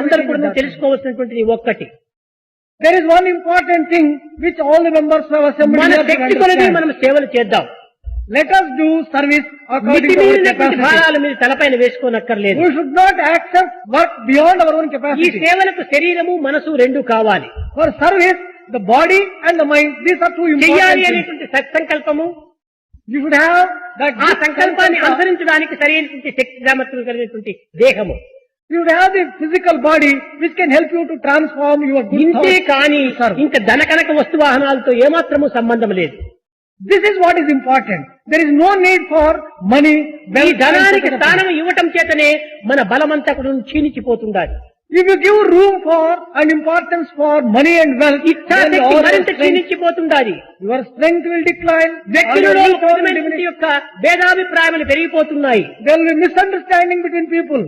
అందరూ కూడా తెలుసుకోవాల్సినటువంటిది ఒక్కటి. There is one important thing which all the members have assembled మన here to శక్తి కొలది understand. మనం సేవలు చేద్దాం. Let us do service according to our మితిమీరినటువంటి capacity. భారాలు మీరు తలపైన వేసుకోనక్కర్లేదు. We should not accept work beyond our own ఈ capacity. సేవలకు శరీరము మనసు రెండు కావాలి. For service, the body and the mind, these are two important చెయ్యాలి things. అనేటువంటి సత్సంకల్పము, You should have that ఆ good సంకల్పాన్ని sankalpa. అనుసరించడానికి సరైనటువంటి శక్తి సామర్థ్యం కలిగినటువంటి దేహము. You should have the physical body which can help you to transform your good ఇంతే thoughts కాని to serve. ఇంకా ధనకనక వస్తువాహనాలతో ఏమాత్రము సంబంధం లేదు. This is what is important. There is no need for money, ఈ wealth, and ధనానికి such a స్థానం thing. ఇవ్వటం చేతనే మన బలమంతా కూడా క్షీణించిపోతుండాలి. If you give room for and importance for money and wealth, then ఇచ్ఛాశక్తి all your మరింత strength, క్షీణించిపోతుండాలి. your strength will decline. and వ్యక్తులలో your will will విధమైనటువంటి diminish. యొక్క భేదాభిప్రాయాలు పెరిగిపోతున్నాయి. There will be misunderstanding between people.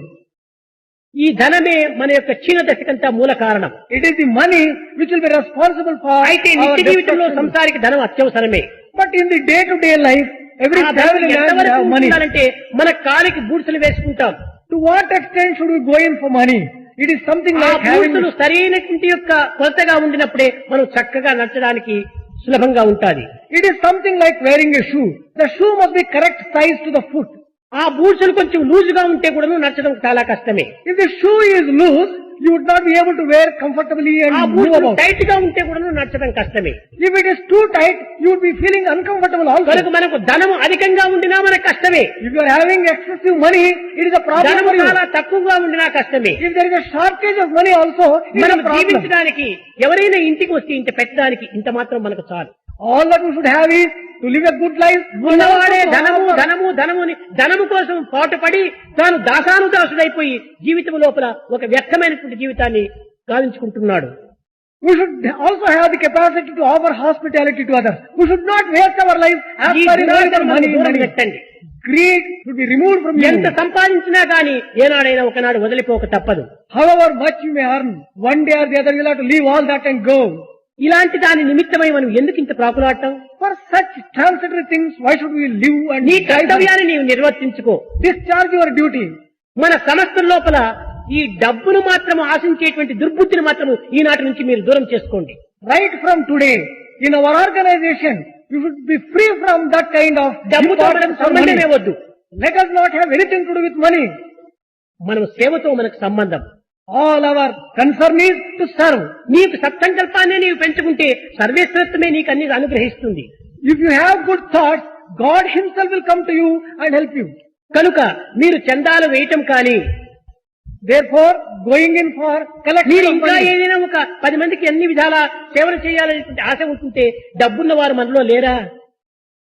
ఈ ధనమే మన యొక్క క్షీణ దశకంతా మూల కారణం. It is the money which will be responsible for అయితే our నిత్య జీవితంలో destruction. సంసారికి ధనం అత్యవసరమే. But in the day-to-day life, every ఆ ధనం traveling man will ఎంతవరకు have money. ఉండాలంటే మన కాలికి బూట్సులు వేసుకుంటాం. To what extent should we go in for money? It is something ఆ like having. బూట్సులు సరైనటువంటి యొక్క కొలతగా ఉండినప్పుడే మనం చక్కగా నడచడానికి సులభంగా ఉంటాది. It is something like wearing a shoe. The shoe must be correct size to the foot. ఆ బూట్సులు కొంచెం లూజుగా ఉంటే కూడా నడచడం చాలా కష్టమే. If the shoe is loose, you would not be able to wear comfortably ఆ and move బూట్సులు about. టైట్ గా ఉంటే కూడా నడచడం కష్టమే. If it is too tight, you would be feeling uncomfortable కనుక also. మనకు ధనము అధికంగా ఉండినా మనకు కష్టమే. If you are having excessive money, it is a problem ధనము for you. చాలా తక్కువగా ఉండినా కష్టమే. If there is a shortage of money also, it is మనం a problem. జీవించడానికి ఎవరైనా ఇంటికి వస్తే ఇంత పెట్టడానికి ఇంత మాత్రం మనకు చాలు. All that we should have is to live a good life. ఉన్నవాడే ధనము ధనము ధనముని ధనము కోసం పాటుపడి తాను దాసానుదాసుడైపోయి జీవితం లోపల ఒక వ్యర్థమైనటువంటి జీవితాన్ని గావించుకుంటున్నాడు. We should also have the capacity to offer hospitality to others. We should not waste our life ఈ aspiring only for దురాశను money. దూరం money. పెట్టండి. Greed should be removed from you. ఎంత సంపాదించినా గాని ఏనాడైనా ఒకనాడు వదిలిపోక తప్పదు. However much you may earn, one day or the other you will have to leave all that and go. ఇలాంటి దాని నిమిత్తమై మనం ఎందుకు ఇంత ప్రాకులాడటం? For such transitory things, why should we live and నీ die for it? కర్తవ్యాన్ని నీవు నిర్వర్తించుకో. Discharge your duty. మన సంస్థల లోపల ఈ డబ్బును మాత్రం ఆశించేటువంటి దుర్బుద్ధిని మాత్రం ఈనాటి నుంచి మీరు దూరం చేసుకోండి. Right from today, in our organization, you should be free from that kind of డబ్బుతో మనకు importance of సంబంధమే money. వద్దు. Let us not have anything to do with money. మనం సేవతో మనకు సంబంధం. All our concern is to serve. నీకు సత్సంకల్పాన్ని నీవు పెంచుకుంటే సర్వేశ్వరత్వమే నీకు అన్ని అనుగ్రహిస్తుంది. If you have good thoughts, God himself will come to you and help you. కనుక మీరు చందాలు వేయటం కానీ Therefore, going in for collection మీరు of ఇంకా money. ఏదైనా ఒక 10 మందికి అన్ని విధాల సేవలు చేయాలనేటువంటి ఆశ ఉంటుంటే డబ్బున్న వారు మనలో లేరా?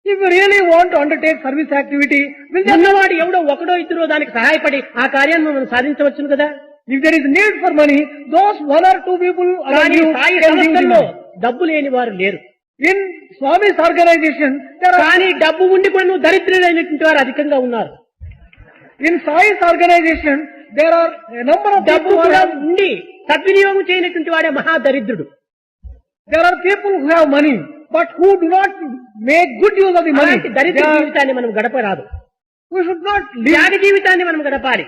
If you really want to undertake service activity, will there, ఉన్నవాడు ఎవడో ఒకడో ఇద్దరో దానికి సహాయపడి ఆ కార్యాన్ని మనం సాధించవచ్చును కదా. if there is need for money, those one or two people around కానీ you Sai can give the సంస్థల్లో money. డబ్బు లేని వారు లేరు. In Swami's organization, there are, కానీ డబ్బు ఉండి కూడా నువ్వు దరిద్రులైనటువంటి వారు అధికంగా ఉన్నారు. in Sai's organization, there are a number of డబ్బు people who కూడా have, ఉండి సద్వినియోగం చేయనటువంటి వాడే మహాదరిద్రుడు. there are people who have money, but who do not make good use of the money. అలాంటి దరిద్ర They are- జీవితాన్ని మనం గడపరాదు. we should not live, త్యాగ జీవితాన్ని మనం గడపాలి.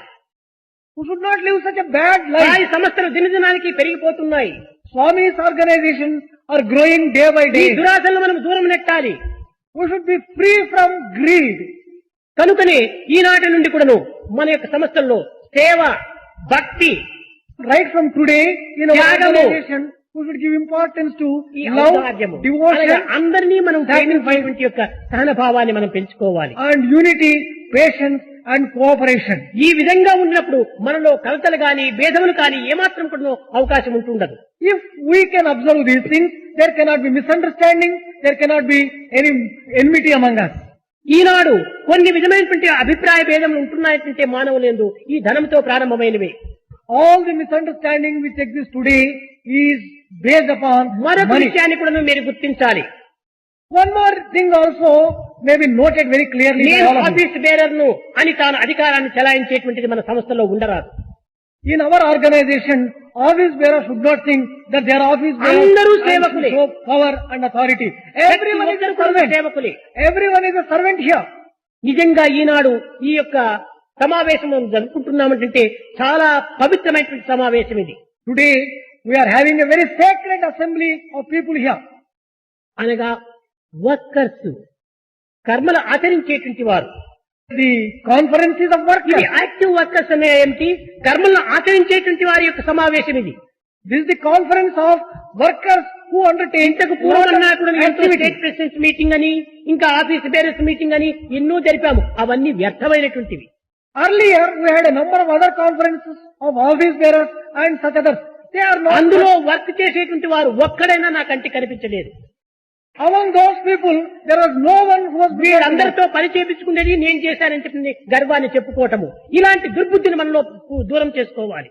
we should not live such a bad life. Sai సంస్థలు దినదినానికి పెరిగిపోతున్నాయి. Swami's organizations are growing day by ఈ day. దురాశలను మనం దూరం నెట్టాలి. We should be free from greed. కనుకనే ఈనాటి నుండి కూడాను మన యొక్క సంస్థల్లో సేవ, భక్తి, Right from today, in our త్యాగము, organization, we should give importance to ఈ love, ఔదార్యము, అలాగే devotion, అందరినీ మనం sacrifice, ప్రేమించేటువంటి యొక్క సహన భావాన్ని మనం పెంచుకోవాలి. and unity, patience, and cooperation. ఈ విధంగా ఉన్నప్పుడు మనలో కలతలు గాని భేదములు కానీ ఏమాత్రం కూడా అవకాశం ఉంటుండదు. If we can observe these things, there cannot be misunderstanding, there cannot be any enmity among us. ఈనాడు కొన్ని విధమైనటువంటి అభిప్రాయ భేదములు ఉంటున్నాయంటే మానవులందు ఈ ధనంతో ప్రారంభమైనవి. All the misunderstanding which exists today is based upon మరొక money. విషయాన్ని కూడా మీరు గుర్తించాలి. One more thing also may be noted very clearly by నేను all of you. ఆఫీస్ బేరర్ను అని తాను అధికారాన్ని చెలాయించేటువంటిది మన సంస్థలో ఉండరాదు. In our organization, office bearer should not think that they are office bearers అందరూ and సేవకులే. should show power and authority. Everyone is a ఒక్కరు కూడా servant. సేవకులే. Everyone is a servant here. నిజంగా ఈనాడు ఈ యొక్క సమావేశం జరుపుకుంటున్నామంటే చాలా పవిత్రమైనటువంటి సమావేశం ఇది. Today, we are having a very sacred assembly of people here. అనగా వర్కర్స్, కర్మలు ఆచరించేటువంటి వారు. The conferences of ఇది workers. యాక్టివ్ వర్కర్స్ అనే ఏమిటి? కర్మలను ఆచరించేటువంటి వారి యొక్క సమావేశం ఇది. This is the conference of workers who undertake ఇంతకు పూర్వం కూడా ఎంతో activities. స్టేట్ ప్రెసిడెంట్స్ మీటింగ్ అని, ఇంకా ఆఫీస్ బేరర్స్ మీటింగ్ అని ఎన్నో జరిపాము. అవన్నీ వ్యర్థమైనటువంటివి. Earlier, we had a number of other conferences of office bearers and such others. They are not. అందులో వర్క్ చేసేటువంటి వారు ఒక్కడైనా నా కంటికి కనిపించలేదు. Among those people, there was no one who was వీరందరితో పని చేపించుకునేది నేను చేశానని చెప్పి గర్వాన్ని చెప్పుకోవటము, ఇలాంటి దుర్బుద్ధిని మనలో దూరం చేసుకోవాలి.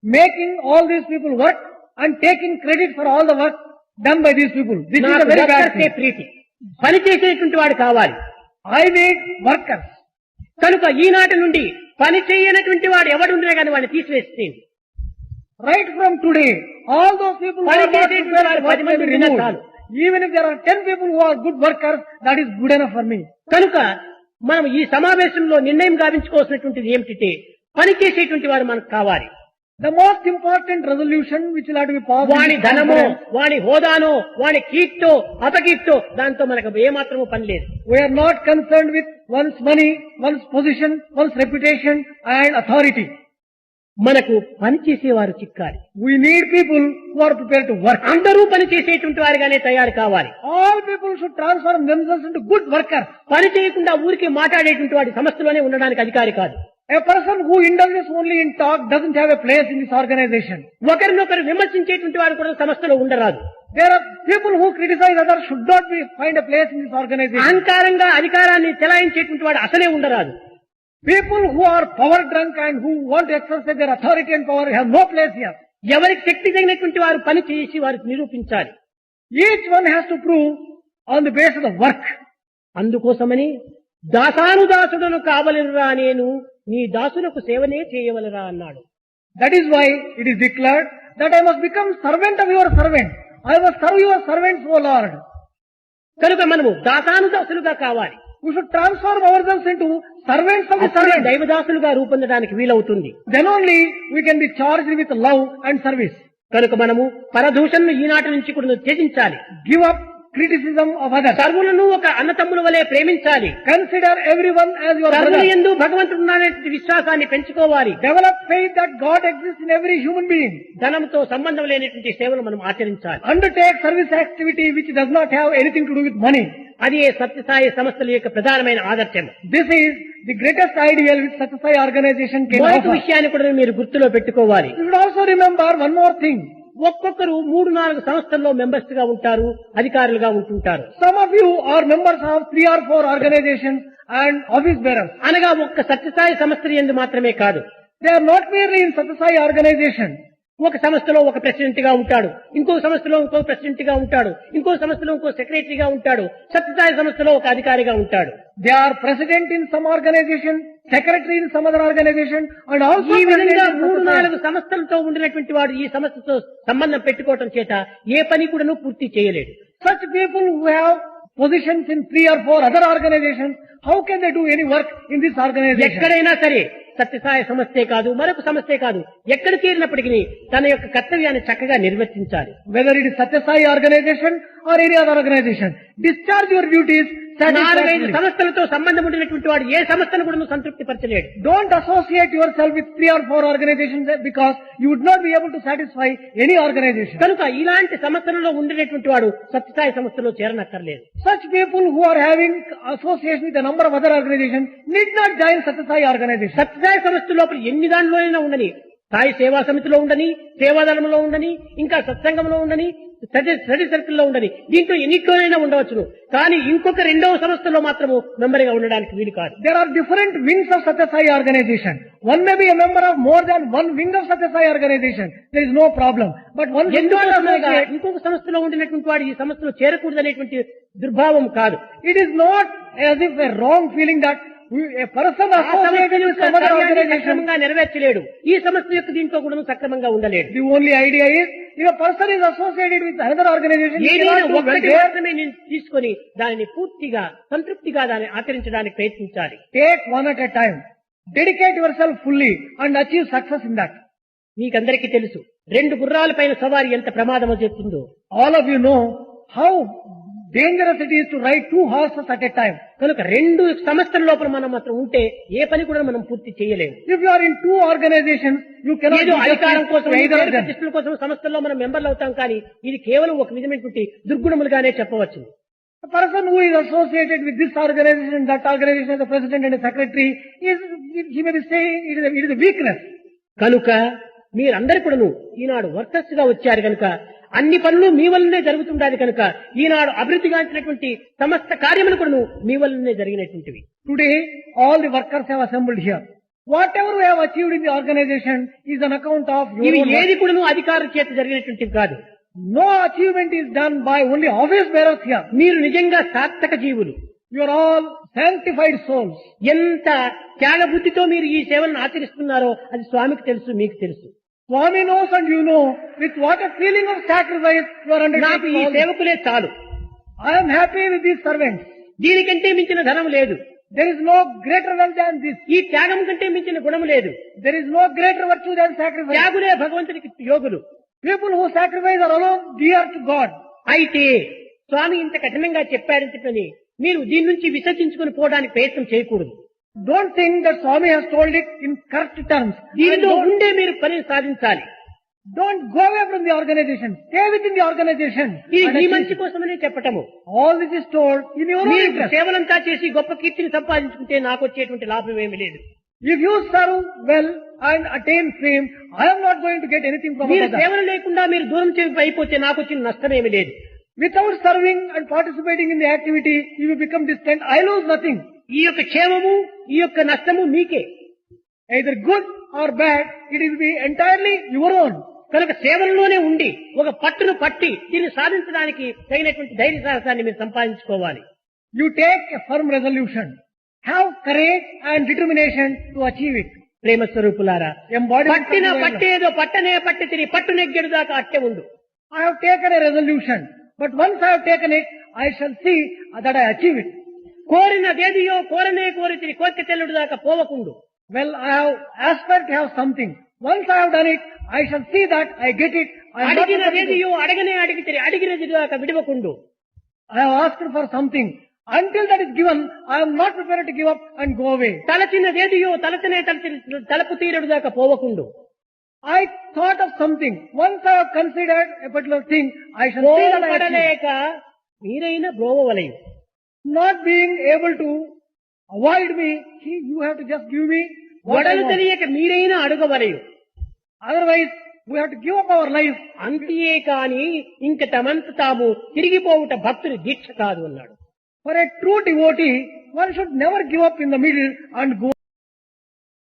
making all these people work and taking credit for all the work done by these people. This is నాకు a very bad వర్కర్సే thing. ప్రీతి, పని చేసేటువంటి వాడు కావాలి. I need workers. కనుక ఈనాటి నుండి పని చేయనటువంటి వాడు ఎవడుండే కానీ వాడిని తీసివేస్తే Right from today, all those people who పని are not చేసేటువంటి prepared వారు for work 10 may మంది be ఉన్నా removed. చాలు. Even if there are 10 people who are good workers, that is good enough for me. కనుక మనం ఈ సమావేశంలో నిర్ణయం గావించుకోవాల్సినటువంటిది ఏమిటంటే పని చేసేటువంటి వారు మనకు కావాలి. The most important resolution which will have to be passed in వాని this ధనమో, conference, వాని హోదానో, వాని కీర్తో అపకీర్తో దాంతో మనకు ఏమాత్రము పని లేదు. we are not concerned with one's money, one's position, one's reputation and authority. మనకు పని చేసేవారు చిక్కాలి. We need people who are prepared to work. అందరూ పని చేసేటువంటి వారిగానే తయారు కావాలి. All people should transform themselves into good workers. పని చేయకుండా ఊరికి మాట్లాడేటువంటి వాడి సంస్థలోనే ఉండడానికి అధికారి కాదు. A person who indulges only in talk doesn't have a place in this organization. ఒకరినొకరు విమర్శించేటువంటి వారు కూడా సంస్థలో ఉండరాదు. There are people who criticize others should not find a place in this organization. అహంకారంగా అధికారాన్ని చెలాయించేటువంటి వాడు అసలే ఉండరాదు. People who are power drunk and who want to exercise their authority and power have no place here. ఎవరికి శక్తి తగినటువంటి వారు పని చేసి వారికి నిరూపించాలి. Each one has to prove on the basis of the work. అందుకోసమని దాసానుదాసుడను కావలెనురా నేను నీ దాసులకు సేవనే చేయవలరా అన్నాడు. That is why it is declared that I must become servant of your servant. I must serve your servants, O Lord. కనుక మనము దాసానుదాసులుగా కావాలి. We should transform ourselves into servants of the అప్పుడే servant. దైవదాసులుగా రూపొందడానికి వీలవుతుంది. Then only we can be charged with love and service. కనుక మనము పరదూషణను ఈనాటి నుంచి కూడా త్యజించాలి. Give up criticism of others. సర్వులను ఒక అన్నతమ్ముల వలె ప్రేమించాలి. Consider everyone as your సర్వుల brother. యందు భగవంతుడు ఉన్నాడనే విశ్వాసాన్ని పెంచుకోవాలి. Develop faith that God exists in every human being. ధనంతో సంబంధం లేనటువంటి సేవలు మనం ఆచరించాలి. Undertake service activity which does not have anything to do with money. అది సత్యసాయి సంస్థల యొక్క ప్రధానమైన ఆదర్శం. This is the greatest ideal which Satyasai organization can మరొక offer. విషయాన్ని కూడా మీరు గుర్తులో పెట్టుకోవాలి. You should also remember one more thing. ఒక్కొక్కరు 3-4 సంస్థల్లో మెంబర్స్ గా ఉంటారు, అధికారులుగా ఉంటుంటారు. Some of you are members of 3 or 4 organizations and office bearers. అనగా ఒక్క సత్యసాయి సంస్థ యందు మాత్రమే కాదు, They are not merely in Satyasai organization. ఒక సంస్థలో ఒక ప్రెసిడెంట్ గా ఉంటాడు, ఇంకో సంస్థలో ఇంకో ప్రెసిడెంట్ గా ఉంటాడు, ఇంకో సంస్థలో ఇంకో సెక్రటరీగా ఉంటాడు, సత్యసాయి సంస్థలో ఒక అధికారిగా ఉంటాడు. They are president in some organization, secretary in some other organization, and also ఈ president విధంగా in Satyasai. 3-4 సంస్థలతో ఉండినటువంటి వాడు ఈ సంస్థతో సంబంధం పెట్టుకోవటం చేత ఏ పని కూడాను పూర్తి చేయలేడు. Such people who have positions in 3 or 4 other organizations, how can they do any work in this organization? ఎక్కడైనా సరే సత్యసాయి సంస్థే కాదు, మరొక సంస్థే కాదు, ఎక్కడ చేరినప్పటికీ తన యొక్క కర్తవ్యాన్ని చక్కగా నిర్వర్తించాలి. Whether it is Satyasai organization or any other organization, discharge your duties 4-5 satisfactorily. సంస్థలతో సంబంధం ఉండినటువంటి వాడు ఏ సంస్థను కూడా సంతృప్తి పరచలేడు. Don't associate yourself with 3 or 4 organizations because you would not be able to satisfy any organization. కనుక ఇలాంటి సంస్థలలో ఉండినటువంటి వాడు సత్యసాయి సంస్థలో చేరనక్కర్లేదు. Such people who are having association with a number of other organizations need not join Satyasai organization. Sathya Sai సంస్థ లోపల ఎన్ని దానిలోనైనా ఉండని, సాయి సేవా సమితిలో ఉండని, సేవాదళంలో ఉండని, ఇంకా సత్సంగంలో ఉండని, స్టడీ సర్కిల్లో ఉండని, దీంట్లో ఎన్నిట్లోనైనా ఉండవచ్చును. కానీ ఇంకొక 2వ సంస్థలో మాత్రము మెంబర్ గా ఉండడానికి వీలు కాదు. There are different wings of Satyasai organization. One may be a member of more than one wing of Satyasai organization. There is no problem. But one should not ఎందుకోసమనగా associate. ఇంకొక సంస్థలో ఉండినటువంటి వాడు ఈ సంస్థలో చేరకూడదనేటువంటి దుర్భావం కాదు. It is not as if a wrong feeling that a person ఆ సంస్థ associated with యొక్క some other కార్యాన్ని organization. సక్రమంగా నెరవేర్చలేడు, ఈ సంస్థ యొక్క దీంట్లో కూడా సక్రమంగా ఉండలేడు. The only idea is, if a person is associated with another organization, he ఏదైనా cannot do well ఒకటి there. మాత్రమే నేను తీసుకొని దానిని పూర్తిగా సంతృప్తిగా దాన్ని ఆచరించడానికి ప్రయత్నించాలి. Take one at a time. Dedicate yourself fully and achieve success in that. మీకందరికీ తెలుసు 2 గుర్రాల పైన సవారి ఎంత ప్రమాదమో చెప్తుందో. All of you know how dangerous it is to ride 2 horses at a time. కనుక 2 సంస్థల లోపల మనం మాత్రం ఉంటే ఏ పని కూడా మనం పూర్తి చేయలేము. If you are in 2 organizations, you cannot ఏదో be అధికారం కోసం just either of them. ప్రతిష్టల కోసం సంస్థల్లో మనం మెంబర్లు అవుతాం, కానీ ఇది కేవలం ఒక విధమైనటువంటి దుర్గుణములుగానే చెప్పవచ్చు. A person who is associated with this organization, that organization as a president and a secretary, he may be saying it is a weakness. కనుక మీరందరూ కూడాను ఈనాడు వర్కర్స్ గా వచ్చారు కనుక అన్ని పనులు మీ వల్లనే జరుగుతుండాలి కనుక ఈనాడు అభివృద్ధిగాంచినటువంటి సమస్త కార్యములు కూడాను మీ వల్లనే జరిగినటువంటివి. Today, all the workers have assembled here. Whatever we have achieved in the organization is on account of your ఇవి own work. ఏది కూడాను అధికారుల చేత జరిగినటువంటివి కాదు. No achievement is done by only office bearers here. మీరు నిజంగా సార్థక జీవులు. You are all sanctified souls. ఎంత త్యాగ బుద్ధితో మీరు ఈ సేవలను ఆచరిస్తున్నారో అది స్వామికి తెలుసు, మీకు తెలుసు. Swami knows and you know with what a feeling of sacrifice you are నాకు undertaking. ఈ all this. సేవకులే చాలు, I am happy with these servants. దీనికంటే మించిన ధనం లేదు, There is no greater wealth than this. ఈ త్యాగం కంటే మించిన గుణం లేదు. There is no greater virtue than sacrifice. త్యాగులే భగవంతునికి యోగులు. People who sacrifice are alone dear to God. అయితే స్వామి ఇంత కఠినంగా చెప్పారని చెప్పని మీరు దీని నుంచి విసర్జించుకుని పోవడానికి ప్రయత్నం చేయకూడదు. Don't think that Swami has told it in correct terms. And దీనితో ఉండే మీరు పనిని సాధించాలి. don't go away from the organization. Stay within the organization. ఇది And మీ achieve. మంచి కోసమనే చెప్పటము. All this is told in your own మీరు interest. సేవలంతా చేసి గొప్ప కీర్తిని సంపాదించుకుంటే నాకు వచ్చేటువంటి లాభం ఏమీ లేదు. If you serve well and attain fame, I am not going to get anything from మీరు others. సేవలు లేకుండా మీరు దూరం చేసి అయిపోతే నాకు వచ్చిన నష్టం ఏమీ లేదు. Without serving and participating in the activity, if you become distant, I lose nothing. ఈ యొక్క క్షేమము ఈ యొక్క నష్టము మీకే. Either good or bad, it will be entirely your own. కనుక సేవల్లోనే ఉండి ఒక పట్టును పట్టి దీన్ని సాధించడానికి తగినటువంటి ధైర్య సాహసాన్ని మీరు సంపాదించుకోవాలి. You take a firm resolution. Have courage and determination to achieve it. ప్రేమ స్వరూపులారా, Embodiment of పట్టిన divine love. పట్టేదో పట్టనే పట్టి తిని పట్టు నెగ్గెడు దాకా అట్టే ఉండు. I have taken a resolution, but once I have taken it, I shall see that I achieve it. కోరినదేదియో కోరనే కోరి తిని కోరిక తెల్లుడు దాకా పోవకుండు. Well, I have aspired to have something. Once I have done it, I shall see that I get it. I am not prepared to- అడిగినదేదియో అడగనే అడిగి తిని అడిగినది దాకా విడవకుండు. I have asked for something. Until that is given, I am not prepared to give up and go away. తలచినదేదియో తలచనే తలపు తీరడు దాకా పోవకుండు. I thought of something. Once I have considered a particular thing, I shall see that I achieve it. పడలేక మీరైనా బ్రోవవలయు. Not being able to avoid me, you have to just give me what I వడలు want. తెలియక మీరైనా అడగవలయు. Otherwise, we have to give up our life. అంతే కాని ఇంక తమంత తాము తిరిగిపోవుట భక్తుని దీక్ష కాదు అన్నాడు. For a true devotee, one should never give up in the middle and go